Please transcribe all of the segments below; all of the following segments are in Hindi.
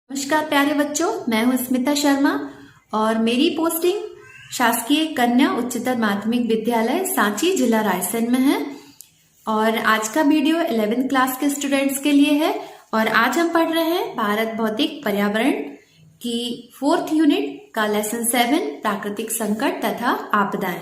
नमस्कार प्यारे बच्चों, मैं हूं स्मिता शर्मा और मेरी पोस्टिंग शासकीय कन्या उच्चतर माध्यमिक विद्यालय सांची जिला रायसेन में है। और आज का वीडियो 11th क्लास के स्टूडेंट्स के लिए है और आज हम पढ़ रहे हैं भारत भौतिक पर्यावरण की 4th यूनिट का लेसन 7 प्राकृतिक संकट तथा आपदाएं।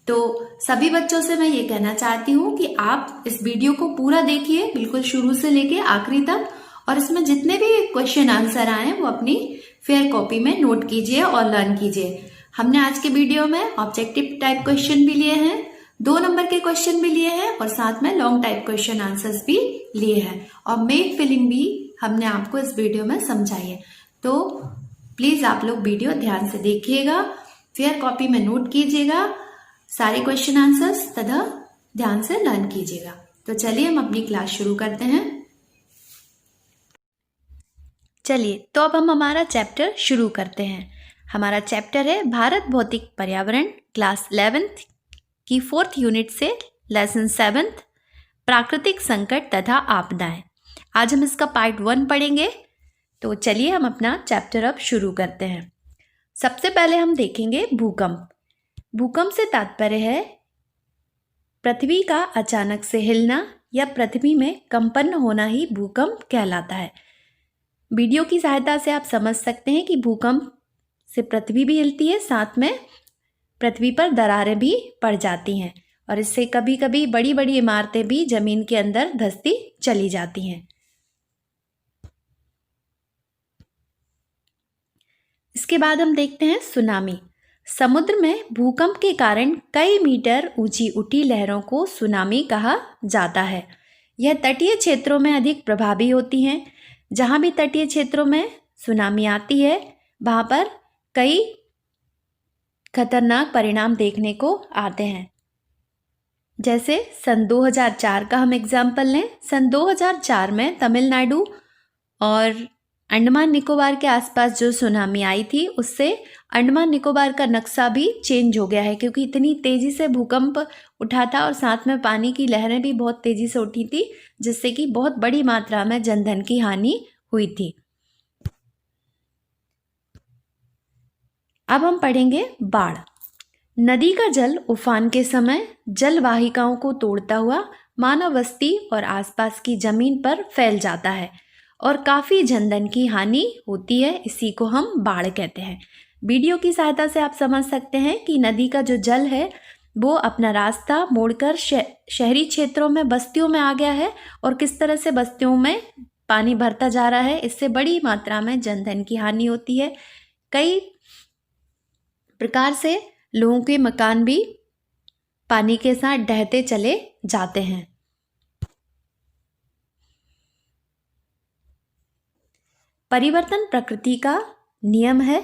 तो सभी बच्चों से मैं ये कहना चाहती हूँ कि आप इस वीडियो को पूरा देखिए, बिल्कुल शुरू से लेके आखिरी तक, और इसमें जितने भी क्वेश्चन आंसर आए वो अपनी फेयर कॉपी में नोट कीजिए और लर्न कीजिए। हमने आज के वीडियो में ऑब्जेक्टिव टाइप क्वेश्चन भी लिए हैं, 2 नंबर के क्वेश्चन भी लिए हैं और साथ में लॉन्ग टाइप क्वेश्चन आंसर्स भी लिए हैं और मेक फिलिंग भी हमने आपको इस वीडियो में समझाई है। तो प्लीज आप लोग वीडियो ध्यान से देखिएगा, फेयर कॉपी में नोट कीजिएगा सारे क्वेश्चन आंसर्स तथा ध्यान से लर्न कीजिएगा। तो चलिए हम अपनी क्लास शुरू करते हैं। चलिए तो अब हम हमारा चैप्टर शुरू करते हैं। हमारा चैप्टर है भारत भौतिक पर्यावरण क्लास 11th की 4th यूनिट से लेसन 7 प्राकृतिक संकट तथा आपदाएं। आज हम इसका पार्ट 1 पढ़ेंगे। तो चलिए हम अपना चैप्टर अब शुरू करते हैं। सबसे पहले हम देखेंगे भूकंप। भूकंप से तात्पर्य है पृथ्वी का अचानक से हिलना या पृथ्वी में कंपन होना ही भूकंप कहलाता है। वीडियो की सहायता से आप समझ सकते हैं कि भूकंप से पृथ्वी भी हिलती है, साथ में पृथ्वी पर दरारें भी पड़ जाती हैं और इससे कभी कभी बड़ी बड़ी इमारतें भी जमीन के अंदर धंसती चली जाती हैं। इसके बाद हम देखते हैं सुनामी। समुद्र में भूकंप के कारण कई मीटर ऊंची उठी लहरों को सुनामी कहा जाता है। यह तटीय क्षेत्रों में अधिक प्रभावी होती हैं। जहाँ भी तटीय क्षेत्रों में सुनामी आती है वहाँ पर कई खतरनाक परिणाम देखने को आते हैं। जैसे सन 2004 का हम एग्जाम्पल लें। सन 2004 में तमिलनाडु और अंडमान निकोबार के आसपास जो सुनामी आई थी उससे अंडमान निकोबार का नक्शा भी चेंज हो गया है, क्योंकि इतनी तेज़ी से भूकंप उठा था और साथ में पानी की लहरें भी बहुत तेज़ी से उठी थी, जिससे कि बहुत बड़ी मात्रा में जनधन की हानि हुई थी। अब हम पढ़ेंगे बाढ़। नदी का जल उफान के समय जल वाहिकाओं को तोड़ता हुआ मानव बस्ती और आसपास की जमीन पर फैल जाता है और काफ़ी जनधन की हानि होती है। इसी को हम बाढ़ कहते हैं। वीडियो की सहायता से आप समझ सकते हैं कि नदी का जो जल है वो अपना रास्ता मोड़कर शहरी क्षेत्रों में बस्तियों में आ गया है और किस तरह से बस्तियों में पानी भरता जा रहा है। इससे बड़ी मात्रा में जनधन की हानि होती है। कई प्रकार से लोगों के मकान भी पानी के साथ ढहते चले जाते हैं। परिवर्तन प्रकृति का नियम है।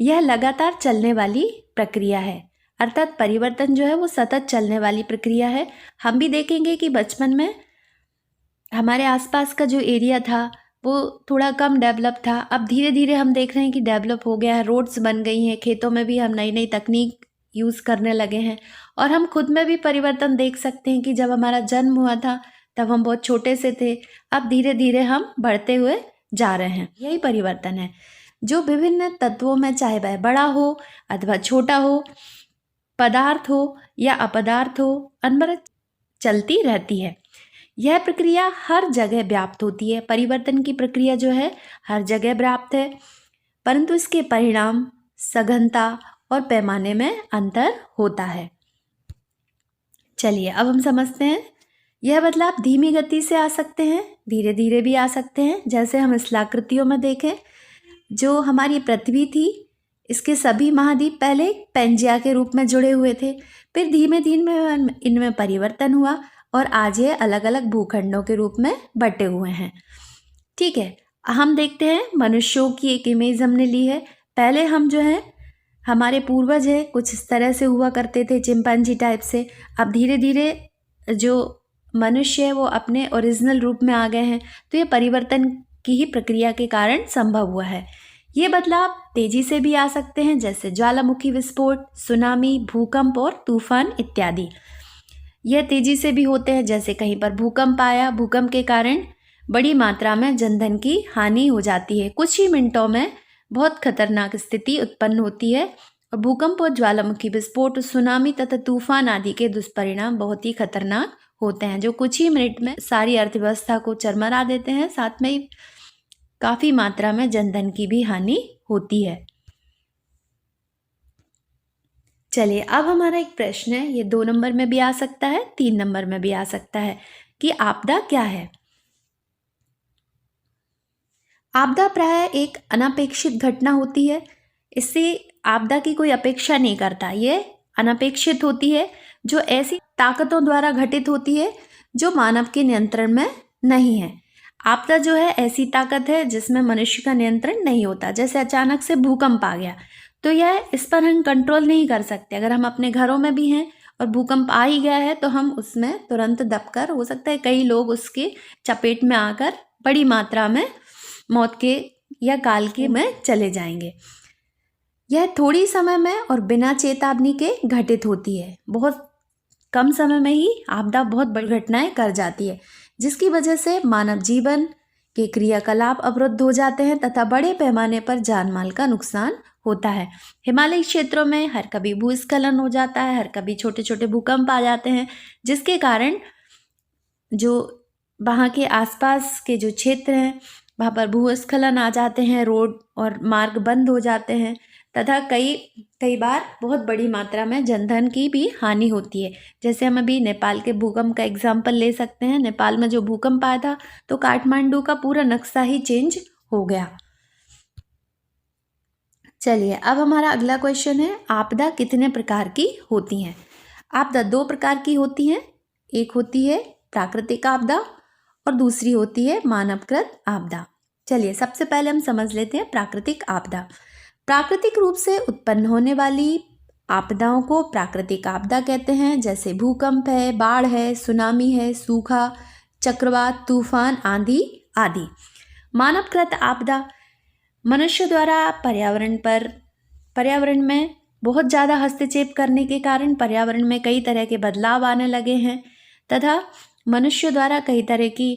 यह लगातार चलने वाली प्रक्रिया है, अर्थात परिवर्तन जो है वो सतत चलने वाली प्रक्रिया है। हम भी देखेंगे कि बचपन में हमारे आसपास का जो एरिया था वो थोड़ा कम डेवलप था। अब धीरे धीरे हम देख रहे हैं कि डेवलप हो गया है, रोड्स बन गई हैं, खेतों में भी हम नई नई तकनीक यूज़ करने लगे हैं। और हम खुद में भी परिवर्तन देख सकते हैं कि जब हमारा जन्म हुआ था तब हम बहुत छोटे से थे, अब धीरे धीरे हम बढ़ते हुए जा रहे हैं। यही परिवर्तन है जो विभिन्न तत्वों में, चाहे वह बड़ा हो अथवा छोटा हो, पदार्थ हो या अपदार्थ हो, अनवरत चलती रहती है। यह प्रक्रिया हर जगह व्याप्त होती है। परिवर्तन की प्रक्रिया जो है हर जगह व्याप्त है, परंतु इसके परिणाम, सघनता और पैमाने में अंतर होता है। चलिए अब हम समझते हैं। यह बदलाव धीमी गति से आ सकते हैं, धीरे धीरे भी आ सकते हैं। जैसे हम स्थलाकृतियों में देखें, जो हमारी पृथ्वी थी इसके सभी महाद्वीप पहले पेंजिया के रूप में जुड़े हुए थे, फिर धीमे धीमे इनमें परिवर्तन हुआ और आज ये अलग अलग भूखंडों के रूप में बटे हुए हैं। ठीक है, हम देखते हैं मनुष्यों की एक इमेज हमने ली है। पहले हम जो है हमारे पूर्वज है कुछ इस तरह से हुआ करते थे, चिंपैंजी टाइप से। अब धीरे धीरे जो मनुष्य है वो अपने ओरिजिनल रूप में आ गए हैं। तो ये परिवर्तन की ही प्रक्रिया के कारण संभव हुआ है। ये बदलाव तेजी से भी आ सकते हैं, जैसे ज्वालामुखी विस्फोट, सुनामी, भूकंप और तूफान इत्यादि। यह तेजी से भी होते हैं, जैसे कहीं पर भूकंप आया, भूकंप के कारण बड़ी मात्रा में जनधन की हानि हो जाती है। कुछ ही मिनटों में बहुत खतरनाक स्थिति उत्पन्न होती है और भूकंप और ज्वालामुखी विस्फोट, सुनामी तथा तूफान आदि के दुष्परिणाम बहुत ही खतरनाक होते हैं, जो कुछ ही मिनट में सारी अर्थव्यवस्था को चरमरा देते हैं। साथ में ही काफी मात्रा में जनधन की भी हानि होती है। चलिए, अब हमारा एक प्रश्न है, ये 2 नंबर में भी आ सकता है, 3 नंबर में भी आ सकता है कि आपदा क्या है। आपदा प्राय एक अनपेक्षित घटना होती है। इससे आपदा की कोई अपेक्षा नहीं करता, ये अनपेक्षित होती है, जो ऐसी ताकतों द्वारा घटित होती है जो मानव के नियंत्रण में नहीं है। आपदा जो है ऐसी ताकत है जिसमें मनुष्य का नियंत्रण नहीं होता। जैसे अचानक से भूकंप आ गया तो यह इस पर हम कंट्रोल नहीं कर सकते। अगर हम अपने घरों में भी हैं और भूकंप आ ही गया है तो हम उसमें तुरंत दबकर, हो सकता है कई लोग उसके चपेट में आकर बड़ी मात्रा में मौत के या काल के में चले जाएंगे। यह थोड़ी समय में और बिना चेतावनी के घटित होती है। बहुत कम समय में ही आपदा बहुत बड़ी घटनाएं कर जाती है, जिसकी वजह से मानव जीवन के क्रियाकलाप अवरुद्ध हो जाते हैं तथा बड़े पैमाने पर जान माल का नुकसान होता है। हिमालयी क्षेत्रों में हर कभी भूस्खलन हो जाता है, हर कभी छोटे छोटे भूकंप आ जाते हैं, जिसके कारण जो वहाँ के आसपास के जो क्षेत्र हैं वहाँ पर भूस्खलन आ जाते हैं, रोड और मार्ग बंद हो जाते हैं तथा कई बार बहुत बड़ी मात्रा में जनधन की भी हानि होती है। जैसे हम अभी नेपाल के भूकंप का एग्जाम्पल ले सकते हैं। नेपाल में जो भूकंप आया था तो काठमांडू का पूरा नक्शा ही चेंज हो गया। चलिए, अब हमारा अगला क्वेश्चन है, आपदा कितने प्रकार की होती हैं। आपदा 2 प्रकार की होती हैं। एक होती है प्राकृतिक आपदा और दूसरी होती है मानवकृत आपदा। चलिए, सबसे पहले हम समझ लेते हैं प्राकृतिक आपदा। प्राकृतिक रूप से उत्पन्न होने वाली आपदाओं को प्राकृतिक आपदा कहते हैं। जैसे भूकंप है, बाढ़ है, सुनामी है, सूखा, चक्रवात, तूफान, आंधी आदि। मानवकृत आपदा मनुष्य द्वारा पर्यावरण में बहुत ज़्यादा हस्तक्षेप करने के कारण पर्यावरण में कई तरह के बदलाव आने लगे हैं तथा मनुष्य द्वारा कई तरह की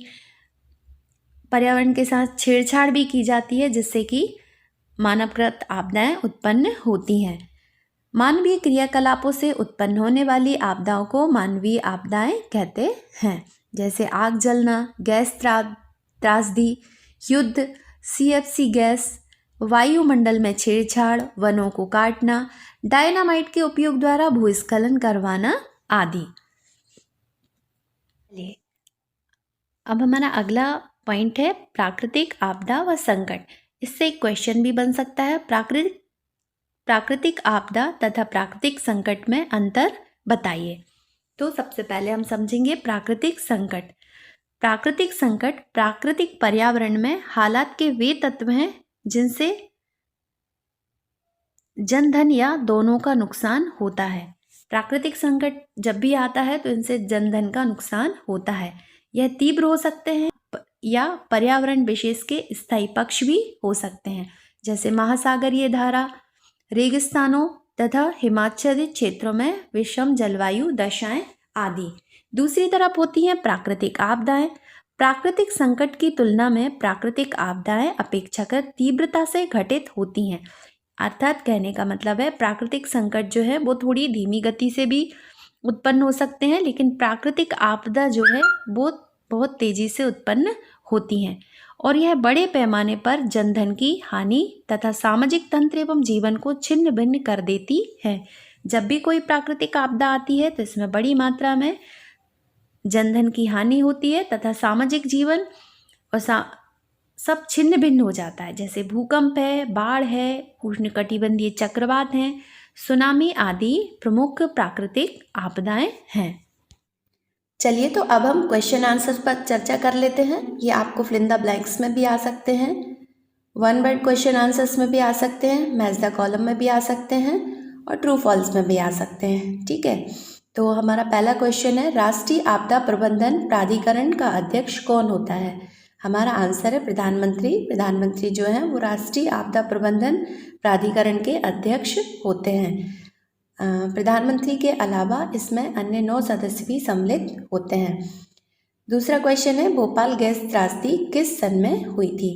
पर्यावरण के साथ छेड़छाड़ भी की जाती है, जिससे कि मानवकृत आपदाएं उत्पन्न होती हैं। मानवीय क्रियाकलापों से उत्पन्न होने वाली आपदाओं को मानवीय आपदाएं कहते हैं। जैसे आग जलना, गैस त्रासदी, युद्ध, CFC गैस, वायुमंडल में छेड़छाड़, वनों को काटना, डायनामाइट के उपयोग द्वारा भूस्खलन करवाना आदि। अब हमारा अगला पॉइंट है प्राकृतिक आपदा व संकट। इससे एक क्वेश्चन भी बन सकता है, प्राकृतिक आपदा तथा प्राकृतिक संकट में अंतर बताइए। तो सबसे पहले हम समझेंगे प्राकृतिक संकट। प्राकृतिक संकट प्राकृतिक पर्यावरण में हालात के वे तत्व हैं जिनसे जनधन या दोनों का नुकसान होता है। प्राकृतिक संकट जब भी आता है तो इनसे जनधन का नुकसान होता है। यह तीव्र हो सकते हैं या पर्यावरण विशेष के स्थायी पक्ष भी हो सकते हैं, जैसे महासागरीय धारा, रेगिस्तानों तथा हिमाच्छादित क्षेत्रों में विषम जलवायु दशाएं आदि। दूसरी तरफ होती हैं प्राकृतिक आपदाएं। प्राकृतिक संकट की तुलना में प्राकृतिक आपदाएं अपेक्षाकृत तीव्रता से घटित होती हैं। अर्थात कहने का मतलब है प्राकृतिक संकट जो है वो थोड़ी धीमी गति से भी उत्पन्न हो सकते हैं, लेकिन प्राकृतिक आपदा जो है वो बहुत तेजी से उत्पन्न होती हैं और यह बड़े पैमाने पर जनधन की हानि तथा सामाजिक तंत्र एवं जीवन को छिन्न भिन्न कर देती है। जब भी कोई प्राकृतिक आपदा आती है तो इसमें बड़ी मात्रा में जनधन की हानि होती है तथा सामाजिक जीवन और सब छिन्न भिन्न हो जाता है। जैसे भूकंप है, बाढ़ है, उष्णकटिबंधीय चक्रवात हैं, सुनामी आदि प्रमुख प्राकृतिक आपदाएं हैं। चलिए, तो अब हम क्वेश्चन आंसर पर चर्चा कर लेते हैं। ये आपको फिल इन द ब्लैंक्स में भी आ सकते हैं, 1 वर्ड क्वेश्चन आंसर्स में भी आ सकते हैं, मैच द कॉलम में भी आ सकते हैं और ट्रू फॉल्स में भी आ सकते हैं। ठीक है, तो हमारा पहला क्वेश्चन है, राष्ट्रीय आपदा प्रबंधन प्राधिकरण का अध्यक्ष कौन होता है। हमारा आंसर है प्रधानमंत्री। प्रधानमंत्री जो है वो राष्ट्रीय आपदा प्रबंधन प्राधिकरण के अध्यक्ष होते हैं। प्रधानमंत्री के अलावा इसमें अन्य 9 सदस्य भी सम्मिलित होते हैं। दूसरा क्वेश्चन है, भोपाल गैस त्रासदी किस सन में हुई थी?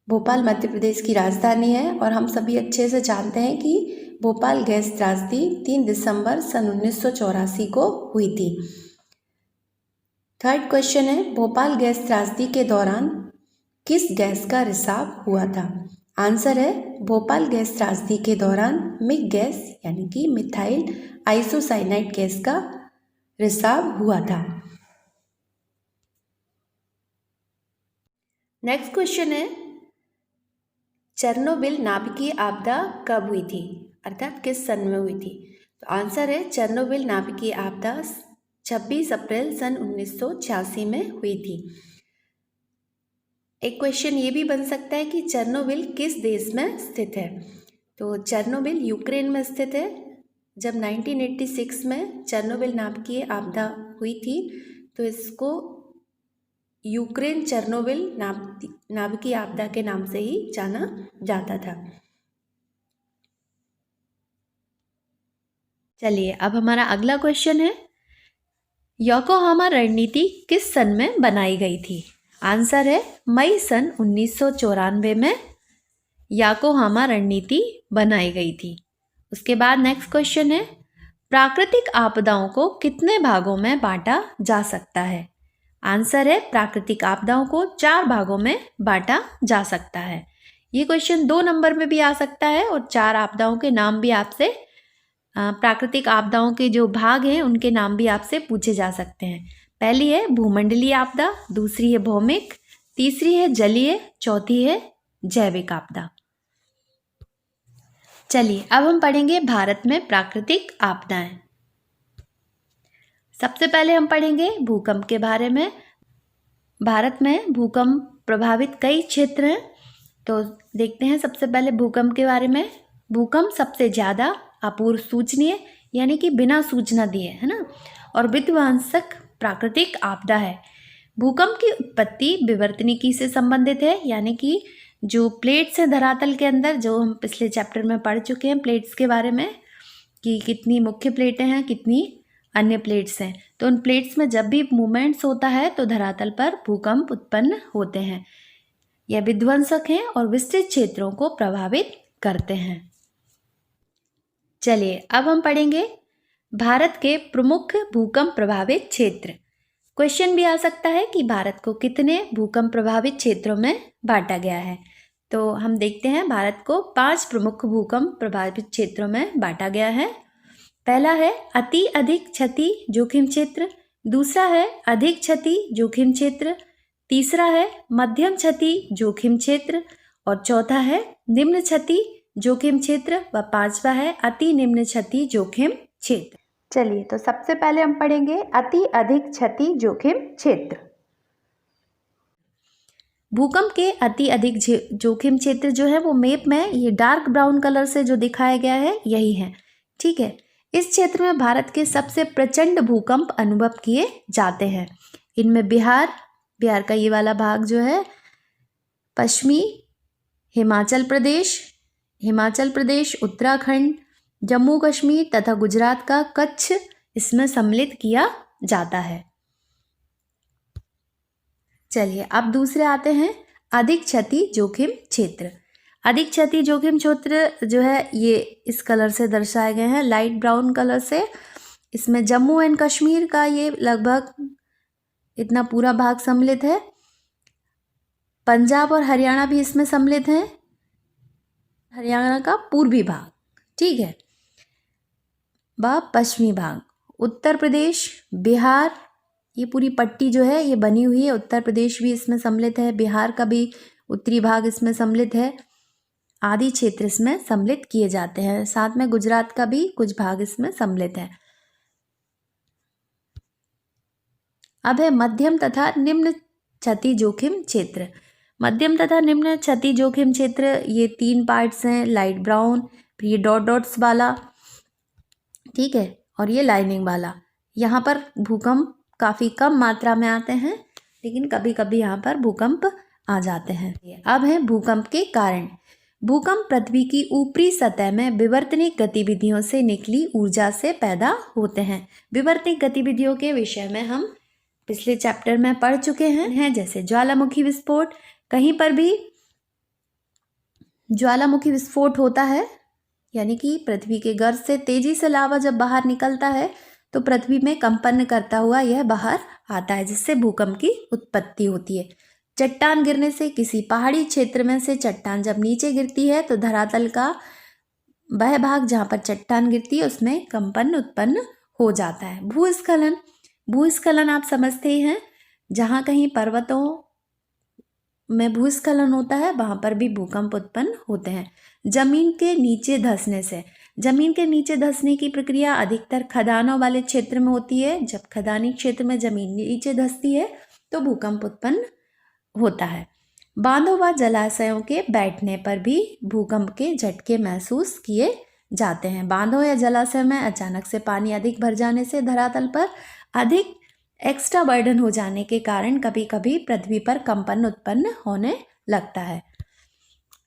भोपाल मध्य प्रदेश की राजधानी है और हम सभी अच्छे से जानते हैं कि भोपाल गैस त्रासदी 3 दिसंबर सन 1984 को हुई थी। थर्ड क्वेश्चन है, भोपाल गैस त्रासदी के दौरान किस गैस का रिसाव हुआ था? आंसर है, भोपाल गैस त्रासदी के दौरान मिग गैस यानी कि मिथाइल आइसोसाइनाइड गैस का रिसाव हुआ था। नेक्स्ट क्वेश्चन है, चेरनोबिल नाभिकीय आपदा कब हुई थी, अर्थात किस सन में हुई थी? तो आंसर है, चेरनोबिल नाभिकीय आपदा 26 अप्रैल सन 1986 में हुई थी। एक क्वेश्चन ये भी बन सकता है कि चेरनोबिल किस देश में स्थित है? तो चेरनोबिल यूक्रेन में स्थित है। जब 1986 में चेरनोबिल नाभिकीय आपदा हुई थी तो इसको यूक्रेन चेरनोबिल नाभिकीय आपदा के नाम से ही जाना जाता था। चलिए अब हमारा अगला क्वेश्चन है, योकोहामा रणनीति किस सन में बनाई गई थी? आंसर है, मई सन 1994 में योकोहामा रणनीति बनाई गई थी। उसके बाद नेक्स्ट क्वेश्चन है, प्राकृतिक आपदाओं को कितने भागों में बांटा जा सकता है? आंसर है, प्राकृतिक आपदाओं को 4 भागों में बांटा जा सकता है। ये क्वेश्चन 2 नंबर में भी आ सकता है और 4 आपदाओं के नाम भी आपसे, प्राकृतिक आपदाओं के जो भाग हैं उनके नाम भी आपसे पूछे जा सकते हैं। पहली है भूमंडलीय आपदा, दूसरी है भौमिक, तीसरी है जलीय, चौथी है जैविक आपदा। चलिए अब हम पढ़ेंगे भारत में प्राकृतिक आपदाएं। सबसे पहले हम पढ़ेंगे भूकंप के बारे में। भारत में भूकंप प्रभावित कई क्षेत्र हैं, तो देखते हैं सबसे पहले भूकंप के बारे में। भूकंप सबसे ज़्यादा अपूर्व सूचनीय यानी कि बिना सूचना दिए, है ना, और विध्वंसक प्राकृतिक आपदा है। भूकंप की उत्पत्ति विवर्तनिकी से संबंधित है, यानी कि जो प्लेट्स हैं धरातल के अंदर, जो हम पिछले चैप्टर में पढ़ चुके हैं प्लेट्स के बारे में कि कितनी मुख्य प्लेटें हैं, कितनी अन्य प्लेट्स हैं, तो उन प्लेट्स में जब भी मूवमेंट्स होता है तो धरातल पर भूकंप उत्पन्न होते हैं। यह विध्वंसक हैं और विस्तृत क्षेत्रों को प्रभावित करते हैं। चलिए अब हम पढ़ेंगे भारत के प्रमुख भूकंप प्रभावित क्षेत्र। क्वेश्चन भी आ सकता है कि भारत को कितने भूकंप प्रभावित क्षेत्रों में बांटा गया है। तो हम देखते हैं भारत को 5 प्रमुख भूकंप प्रभावित क्षेत्रों में बांटा गया है। पहला है अति अधिक क्षति जोखिम क्षेत्र, दूसरा है अधिक क्षति जोखिम क्षेत्र, तीसरा है मध्यम क्षति जोखिम क्षेत्र और चौथा है निम्न क्षति जोखिम क्षेत्र व पांचवा है अति निम्न क्षति जोखिम क्षेत्र। चलिए तो सबसे पहले हम पढ़ेंगे अति अधिक क्षति जोखिम क्षेत्र। भूकंप के अति अधिक जोखिम क्षेत्र जो है वो मैप में ये डार्क ब्राउन कलर से जो दिखाया गया है यही है, ठीक है। इस क्षेत्र में भारत के सबसे प्रचंड भूकंप अनुभव किए जाते हैं। इनमें बिहार का ये वाला भाग जो है, पश्चिमी हिमाचल प्रदेश, उत्तराखंड, जम्मू कश्मीर तथा गुजरात का कच्छ इसमें सम्मिलित किया जाता है। चलिए अब दूसरे आते हैं अधिक क्षति जोखिम क्षेत्र। अधिक क्षति जोखिम क्षेत्र जो है ये इस कलर से दर्शाए गए हैं, लाइट ब्राउन कलर से। इसमें जम्मू एंड कश्मीर का ये लगभग इतना पूरा भाग सम्मिलित है। पंजाब और हरियाणा भी इसमें सम्मिलित हैं, हरियाणा का पूर्वी भाग, ठीक है, व पश्चिमी भाग। उत्तर प्रदेश, बिहार, ये पूरी पट्टी जो है ये बनी हुई है। उत्तर प्रदेश भी इसमें सम्मिलित है, बिहार का भी उत्तरी भाग इसमें सम्मिलित है, आदि क्षेत्र इसमें सम्मिलित किए जाते हैं। साथ में गुजरात का भी कुछ भाग इसमें सम्मिलित है। अब है मध्यम तथा निम्न क्षति जोखिम क्षेत्र। मध्यम तथा निम्न क्षति जोखिम क्षेत्र ये 3 पार्ट्स हैं, लाइट ब्राउन, फिर ये डॉट्स वाला, ठीक है, और ये लाइनिंग वाला। यहाँ पर भूकंप काफ़ी कम मात्रा में आते हैं, लेकिन कभी कभी यहाँ पर भूकंप आ जाते हैं। अब है भूकंप के कारण। भूकंप पृथ्वी की ऊपरी सतह में विवर्तनिक गतिविधियों से निकली ऊर्जा से पैदा होते हैं। विवर्तनिक गतिविधियों के विषय में हम पिछले चैप्टर में पढ़ चुके हैं, जैसे ज्वालामुखी विस्फोट। कहीं पर भी ज्वालामुखी विस्फोट होता है, यानी कि पृथ्वी के गर्भ से तेजी से लावा जब बाहर निकलता है तो पृथ्वी में कंपन करता हुआ यह बाहर आता है, जिससे भूकंप की उत्पत्ति होती है। चट्टान गिरने से, किसी पहाड़ी क्षेत्र में से चट्टान जब नीचे गिरती है तो धरातल का वह भाग जहाँ पर चट्टान गिरती है उसमें कंपन उत्पन्न हो जाता है। भूस्खलन, भूस्खलन आप समझते ही हैं, जहाँ कहीं पर्वतों में भूस्खलन होता है वहाँ पर भी भूकंप उत्पन्न होते हैं। जमीन के नीचे धंसने से, जमीन के नीचे धंसने की प्रक्रिया अधिकतर खदानों वाले क्षेत्र में होती है। जब खदानी क्षेत्र में जमीन नीचे धंसती है तो भूकंप उत्पन्न होता है। बांधों व जलाशयों के बैठने पर भी भूकंप के झटके महसूस किए जाते हैं। बांधों या जलाशय में अचानक से पानी अधिक भर जाने से धरातल पर अधिक एक्स्ट्रा बर्डन हो जाने के कारण कभी कभी पृथ्वी पर कंपन उत्पन्न होने लगता है।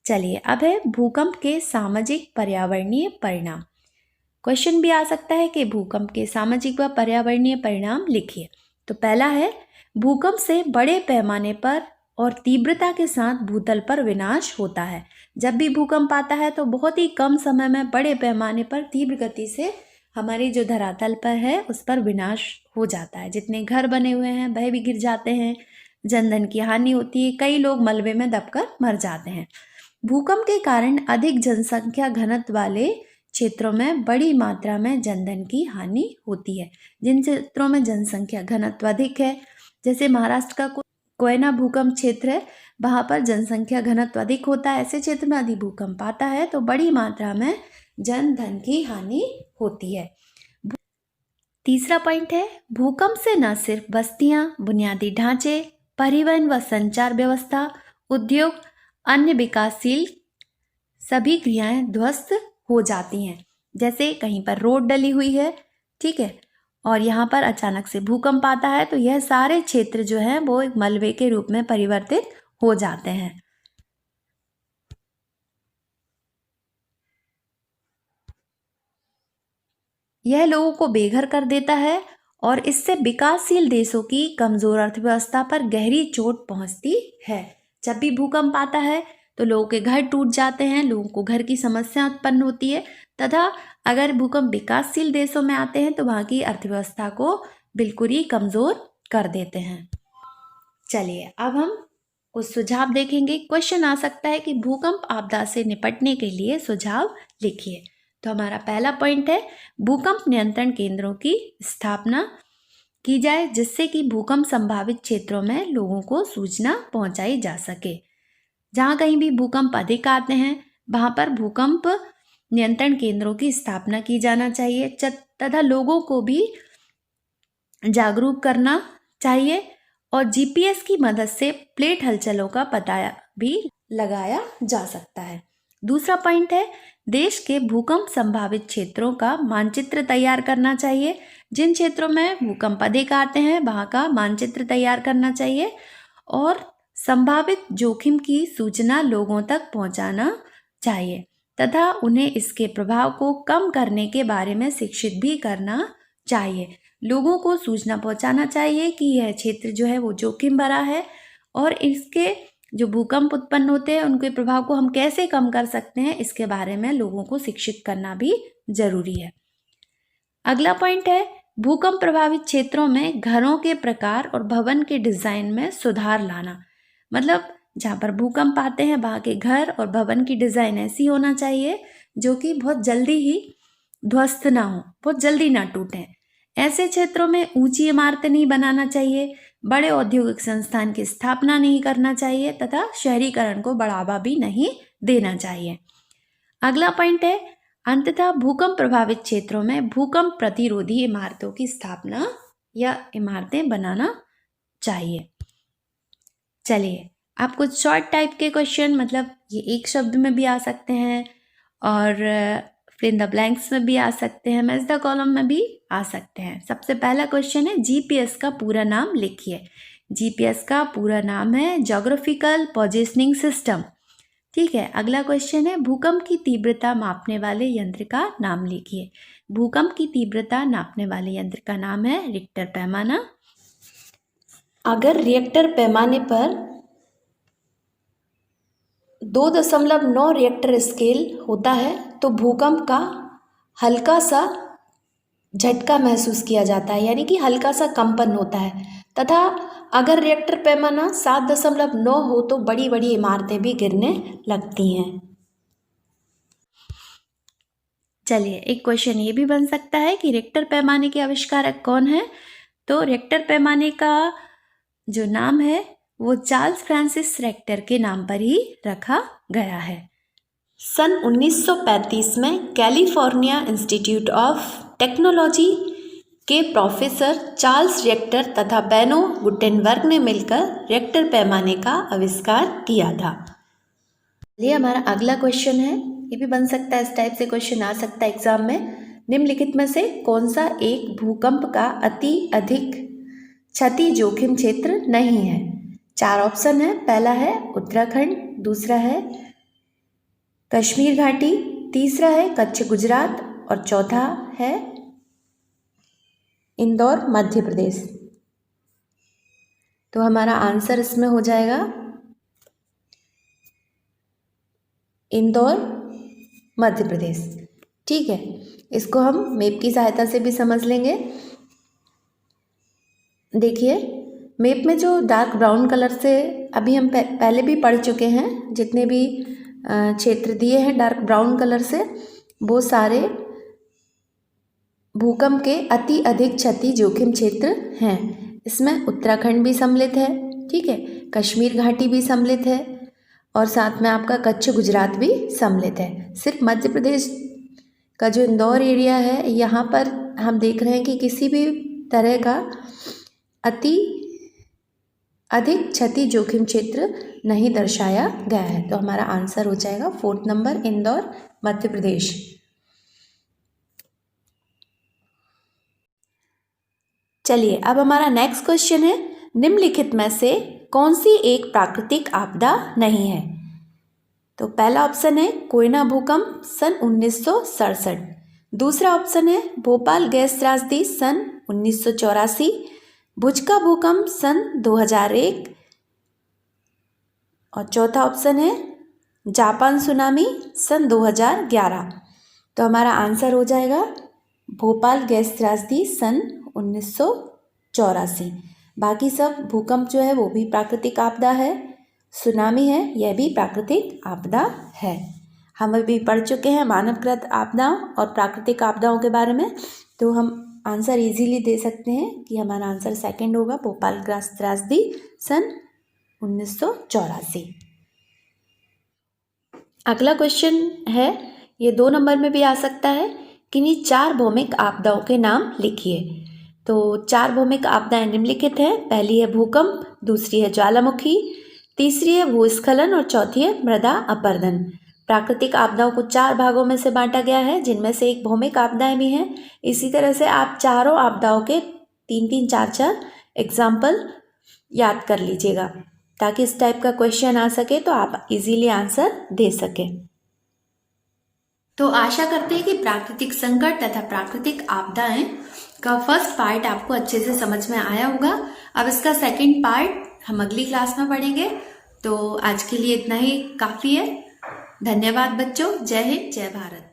चलिए, अब है भूकंप के सामाजिक पर्यावरणीय परिणाम। क्वेश्चन भी आ सकता है कि भूकंप के सामाजिक व पर्यावरणीय परिणाम लिखिए। तो पहला है, भूकंप से बड़े पैमाने पर और तीव्रता के साथ भूतल पर विनाश होता है। जब भी भूकंप आता है तो बहुत ही कम समय में बड़े पैमाने पर तीव्र गति से हमारी जो धरातल पर है उस पर विनाश हो जाता है। जितने घर बने हुए हैं वह भी गिर जाते हैं, जनधन की हानि होती है, कई लोग मलबे में दबकर मर जाते हैं। भूकंप के कारण अधिक जनसंख्या घनत्व वाले क्षेत्रों में बड़ी मात्रा में जनधन की हानि होती है। जिन क्षेत्रों में जनसंख्या घनत्व अधिक है, जैसे महाराष्ट्र का कोयना भूकंप क्षेत्र है, वहाँ पर जनसंख्या घनत्व अधिक होता है। ऐसे क्षेत्र में यदि भूकंप आता है तो बड़ी मात्रा में जनधन की हानि होती है। तीसरा पॉइंट है, भूकंप से न सिर्फ बस्तियां, बुनियादी ढांचे, परिवहन व संचार व्यवस्था, उद्योग, अन्य विकासशील सभी क्रियाएं ध्वस्त हो जाती हैं। जैसे कहीं पर रोड डली हुई है, ठीक है, और यहाँ पर अचानक से भूकंप आता है तो यह सारे क्षेत्र जो हैं वो एक मलबे के रूप में परिवर्तित हो जाते हैं। यह लोगों को बेघर कर देता है और इससे विकासशील देशों की कमजोर अर्थव्यवस्था पर गहरी चोट पहुंचती है। जब भी भूकंप आता है तो लोगों के घर टूट जाते हैं, लोगों को घर की समस्या उत्पन्न होती है, तथा अगर भूकंप विकासशील देशों में आते हैं तो वहाँ की अर्थव्यवस्था को बिल्कुल ही कमज़ोर कर देते हैं। चलिए, अब हम कुछ सुझाव देखेंगे। क्वेश्चन आ सकता है कि भूकंप आपदा से निपटने के लिए सुझाव लिखिए। तो हमारा पहला पॉइंट है, भूकंप नियंत्रण केंद्रों की स्थापना की जाए, जिससे कि भूकंप संभावित क्षेत्रों में लोगों को सूचना पहुंचाई जा सके। जहाँ कहीं भी भूकंप अधिक आते हैं वहाँ पर भूकंप नियंत्रण केंद्रों की स्थापना की जाना चाहिए, तथा लोगों को भी जागरूक करना चाहिए और जीपीएस की मदद से प्लेट हलचलों का पता भी लगाया जा सकता है। दूसरा पॉइंट है, देश के भूकंप संभावित क्षेत्रों का मानचित्र तैयार करना चाहिए। जिन क्षेत्रों में भूकंप अधिक आते हैं वहाँ का मानचित्र तैयार करना चाहिए और संभावित जोखिम की सूचना लोगों तक पहुंचाना चाहिए तथा उन्हें इसके प्रभाव को कम करने के बारे में शिक्षित भी करना चाहिए। लोगों को सूचना पहुंचाना चाहिए कि यह क्षेत्र जो है वो जोखिम भरा है और इसके जो भूकंप उत्पन्न होते हैं उनके प्रभाव को हम कैसे कम कर सकते हैं, इसके बारे में लोगों को शिक्षित करना भी जरूरी है। अगला पॉइंट है, भूकंप प्रभावित क्षेत्रों में घरों के प्रकार और भवन के डिजाइन में सुधार लाना। मतलब जहाँ पर भूकंप आते हैं वहाँ के घर और भवन की डिजाइन ऐसी होना चाहिए जो कि बहुत जल्दी ही ध्वस्त ना हो, बहुत जल्दी ना टूटें। ऐसे क्षेत्रों में ऊंची इमारतें नहीं बनाना चाहिए, बड़े औद्योगिक संस्थान की स्थापना नहीं करना चाहिए तथा शहरीकरण को बढ़ावा भी नहीं देना चाहिए। अगला पॉइंट है, अंततः भूकंप प्रभावित क्षेत्रों में भूकंप प्रतिरोधी इमारतों की स्थापना या इमारतें बनाना चाहिए। चलिए, आप कुछ शॉर्ट टाइप के क्वेश्चन, मतलब ये एक शब्द में भी आ सकते हैं और फिल इन द ब्लैंक्स में भी आ सकते हैं, मैच द कॉलम में भी आ सकते हैं। सबसे पहला क्वेश्चन है, जीपीएस का पूरा नाम लिखिए। जीपीएस का पूरा नाम है ज्योग्राफिकल पोजीशनिंग सिस्टम, ठीक है। अगला क्वेश्चन है, भूकंप की तीव्रता मापने वाले यंत्र का नाम लिखिए। भूकंप की तीव्रता नापने वाले यंत्र का नाम है रिक्टर पैमाना। अगर रिएक्टर पैमाने पर 2.9 रिएक्टर स्केल होता है तो भूकंप का हल्का सा झटका महसूस किया जाता है, यानी कि हल्का सा कंपन होता है। तथा अगर रिएक्टर पैमाना 7.9 हो तो बड़ी बड़ी इमारतें भी गिरने लगती हैं। चलिए, एक क्वेश्चन ये भी बन सकता है कि रिएक्टर पैमाने के आविष्कारक कौन है। तो रिएक्टर पैमाने का जो नाम है वो चार्ल्स फ्रांसिस रिएक्टर के नाम पर ही रखा गया है। सन 1935 में कैलिफोर्निया इंस्टीट्यूट ऑफ टेक्नोलॉजी के प्रोफेसर चार्ल्स रिएक्टर तथा बेनो गुटेनबर्ग ने मिलकर रिएक्टर पैमाने का आविष्कार किया था। ये हमारा अगला क्वेश्चन है, ये भी बन सकता है, इस टाइप से क्वेश्चन आ सकता है एग्जाम में। निम्नलिखित में से कौन सा एक भूकंप का अति अधिक क्षति जोखिम क्षेत्र नहीं है। 4 ऑप्शन है। पहला है उत्तराखंड, दूसरा है कश्मीर घाटी, तीसरा है कच्छ गुजरात और चौथा है इंदौर मध्य प्रदेश। तो हमारा आंसर इसमें हो जाएगा इंदौर मध्य प्रदेश। ठीक है, इसको हम मैप की सहायता से भी समझ लेंगे। देखिए, मैप में जो डार्क ब्राउन कलर से अभी हम पहले भी पढ़ चुके हैं, जितने भी क्षेत्र दिए हैं डार्क ब्राउन कलर से, वो सारे भूकंप के अति अधिक क्षति जोखिम क्षेत्र हैं। इसमें उत्तराखंड भी सम्मिलित है, ठीक है, कश्मीर घाटी भी सम्मिलित है और साथ में आपका कच्छ गुजरात भी सम्मिलित है। सिर्फ मध्य प्रदेश का जो इंदौर एरिया है, यहाँ पर हम देख रहे हैं कि किसी भी तरह का अति अधिक क्षति जोखिम क्षेत्र नहीं दर्शाया गया है। तो हमारा आंसर हो जाएगा 4th नंबर, इंदौर मध्य प्रदेश। चलिए, अब हमारा नेक्स्ट क्वेश्चन है, निम्नलिखित में से कौन सी एक प्राकृतिक आपदा नहीं है। तो पहला ऑप्शन है कोयना भूकंप सन 1967, दूसरा ऑप्शन है भोपाल गैस त्रासदी सन 1984, भुज का भूकंप सन 2001 और चौथा ऑप्शन है जापान सुनामी सन 2011। तो हमारा आंसर हो जाएगा भोपाल गैस त्रासदी सन 1984। बाकी सब भूकंप जो है वो भी प्राकृतिक आपदा है, सुनामी है, यह भी प्राकृतिक आपदा है। हम अभी पढ़ चुके हैं मानवकृत आपदाओं और प्राकृतिक आपदाओं के बारे में, तो हम आंसर इजीली दे सकते हैं कि हमारा आंसर सेकंड होगा, भोपाल गैस त्रासदी सन 1984। अगला क्वेश्चन है, ये 2 नंबर में भी आ सकता है, किन्हीं 4 भौमिक आपदाओं के नाम लिखिए। तो 4 भौमिक आपदाएं निम्नलिखित हैं। पहली है भूकंप, दूसरी है ज्वालामुखी, तीसरी है भूस्खलन और चौथी है मृदा अपरदन। प्राकृतिक आपदाओं को 4 भागों में से बांटा गया है, जिनमें से एक भौमिक आपदाएं भी हैं। इसी तरह से आप चारों आपदाओं के 3-3, 4-4 एग्जाम्पल याद कर लीजिएगा, ताकि इस टाइप का क्वेश्चन आ सके तो आप इजीली आंसर दे सकें। तो आशा करते हैं कि प्राकृतिक संकट तथा प्राकृतिक आपदाएं का फर्स्ट पार्ट आपको अच्छे से समझ में आया होगा। अब इसका सेकंड पार्ट हम अगली क्लास में पढ़ेंगे। तो आज के लिए इतना ही काफ़ी है। धन्यवाद बच्चों। जय हिंद, जय भारत।